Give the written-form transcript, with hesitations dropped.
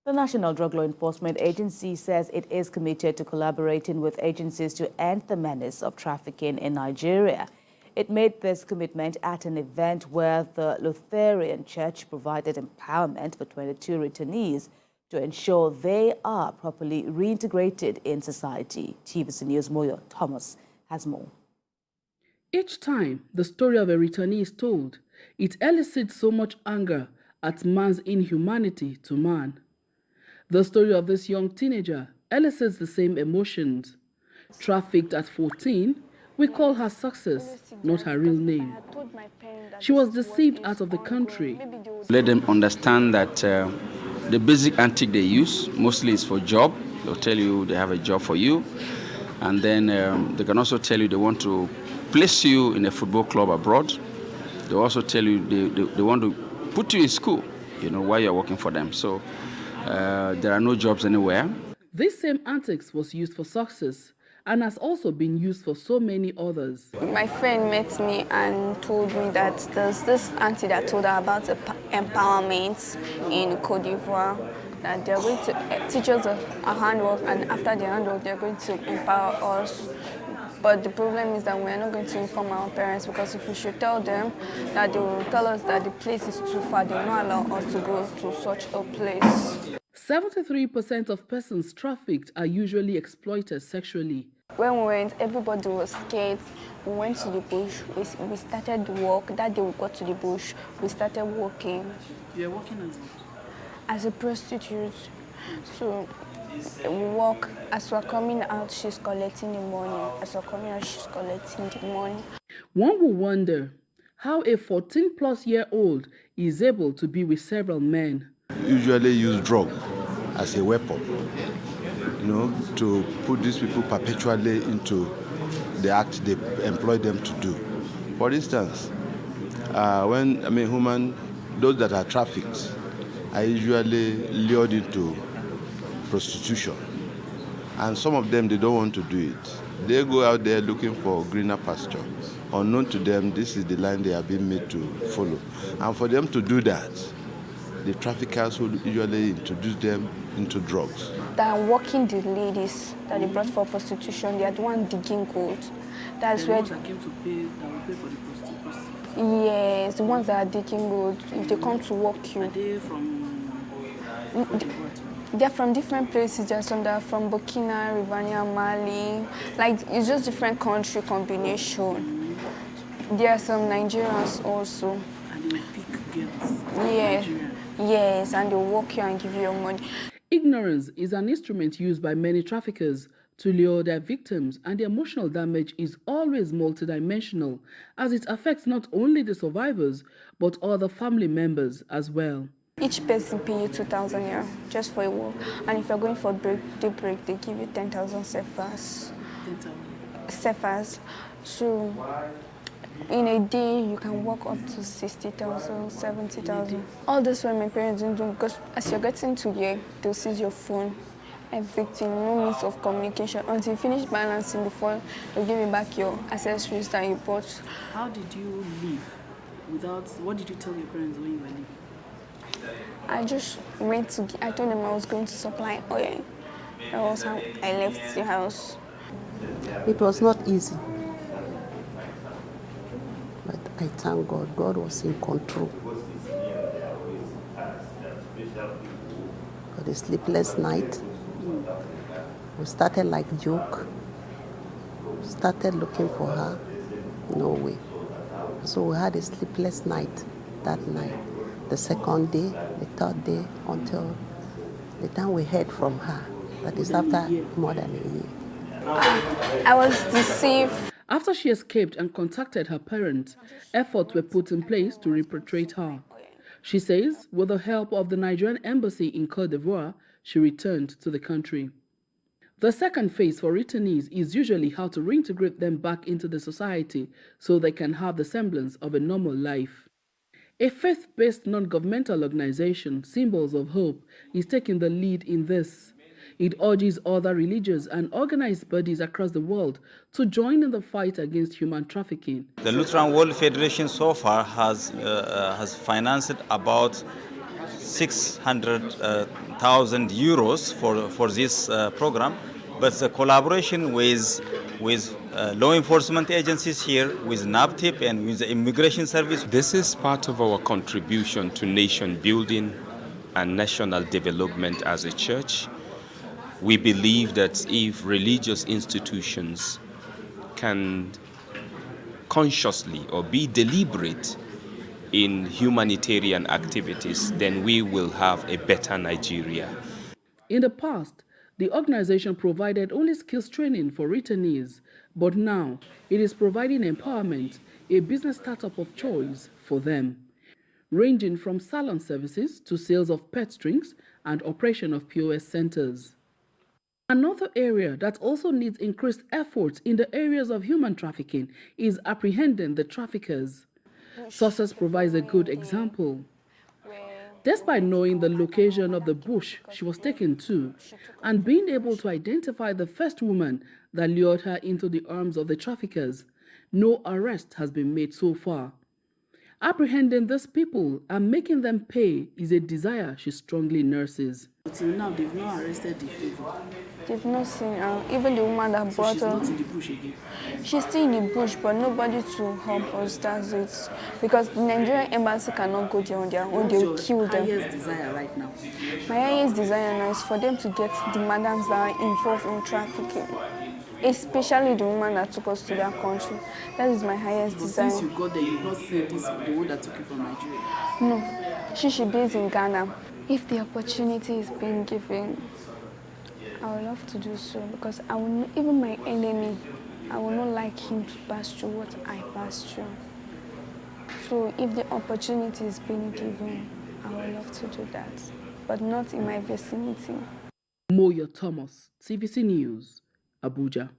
The National Drug Law Enforcement Agency says it is committed to collaborating with agencies to end the menace of trafficking in Nigeria. It made this commitment at an event where the Lutheran Church provided empowerment for 22 returnees to ensure they are properly reintegrated in society. TVC News' Moyo Thomas has more. Each time the story of a returnee is told, it elicits so much anger at man's inhumanity to man. The story of this young teenager elicits the same emotions. Trafficked at 14, we call her Success, not her real name. She was deceived out of the country. Let them understand that the basic antique they use mostly is for job. They'll tell you they have a job for you. And then they can also tell you they want to place you in a football club abroad. They also tell you they want to put you in school, while you're working for them. So there are no jobs anywhere. This same antics was used for Success and has also been used for so many others. My friend met me and told me that there's this auntie that told her about empowerment in Côte d'Ivoire, that they're going to teach us a handwork, and after the handwork, they're going to empower us. But the problem is that we're not going to inform our parents, because if we should tell them, that they will tell us that the place is too far, they will not allow us to go to such a place. 73% of persons trafficked are usually exploited sexually. When we went, everybody was scared. We went to the bush, we started to walk. That day we got to the bush, we started walking. You're working as what? As a prostitute. So we walk, as we're coming out, she's collecting the money. As we're coming out, she's collecting the money. One will wonder how a 14-plus-year-old is able to be with several men. Usually use drug as a weapon, to put these people perpetually into the act they employ them to do. For instance, those that are trafficked are usually lured into prostitution, and some of them, they don't want to do it. They go out there looking for greener pasture. Unknown to them, this is the line they are being made to follow. And for them to do that, the traffickers would usually introduce them into drugs. They are working the ladies that they brought for prostitution. They are the ones digging gold. That's the where ones that came to pay, that will pay for the prostitution. Yes, the ones that are digging gold. If they come to work you. Are they from They're from different places. There's some that are from Burkina, Rivania, Mali. Like, it's just different country combination. There are some Nigerians also. And they will pick girls. Yeah. Nigerian. Yes, and they'll work you and give you your money. Ignorance is an instrument used by many traffickers to lure their victims, and the emotional damage is always multidimensional, as it affects not only the survivors, but other family members as well. Each person pay you 2,000 naira just for a walk. And if you're going for break, they give you 10,000 cefas. 10,000. Cefas. So in a day, you can walk up to 60,000, 70,000. All this when my parents didn't do, because as you're getting to here, they'll seize your phone, everything, no means of communication, until you finish balancing before they'll give you back your accessories that you bought. How did you leave without, what did you tell your parents when you were leaving? I just went to, I told them I was going to supply oil. That was how I left the house. It was not easy. But I thank God. God was in control. For the sleepless night, we started like joke. Started looking for her. No way. So we had a sleepless night that night. The second day, the third day, until the time we heard from her. That is after more than a year. I was deceived. After she escaped and contacted her parents, efforts were put in place to repatriate her. She says, with the help of the Nigerian embassy in Côte d'Ivoire, she returned to the country. The second phase for returnees is usually how to reintegrate them back into the society so they can have the semblance of a normal life. A faith-based non-governmental organization, Symbols of Hope, is taking the lead in this. It urges other religious and organized bodies across the world to join in the fight against human trafficking. The Lutheran World Federation so far has financed about 600,000 euros for this program, but the collaboration with law enforcement agencies here, with NAPTIP and with the immigration service. This is part of our contribution to nation building and national development as a church. We believe that if religious institutions can consciously or be deliberate in humanitarian activities, then we will have a better Nigeria. In the past, the organization provided only skills training for returnees, but now it is providing empowerment, a business startup of choice for them, ranging from salon services to sales of pet strings and operation of POS centers. Another area that also needs increased efforts in the areas of human trafficking is apprehending the traffickers. Success provides a good example. Despite knowing the location of the bush she was taken to and being able to identify the first woman that lured her into the arms of the traffickers, no arrest has been made so far. Apprehending these people and making them pay is a desire she strongly nurses. Until now, they've not arrested the people. They've not seen her. Even the woman that brought her. She's not in the bush again. She's still in the bush, but nobody to help us. That's it. Because the Nigerian embassy cannot go there on their own. They will kill them. What's your highest desire right now? My highest desire now is for them to get the madams that are involved in trafficking. Especially the woman that took us to their country. That is my highest desire. Since you got there, you've not seen the one that took you from Nigeria? No. She based in Ghana. If the opportunity is being given, I would love to do so, because I will not, even my enemy, I will not like him to pass through what I passed through. So if the opportunity is being given, I would love to do that, but not in my vicinity. Moya Thomas, TVC News, Abuja.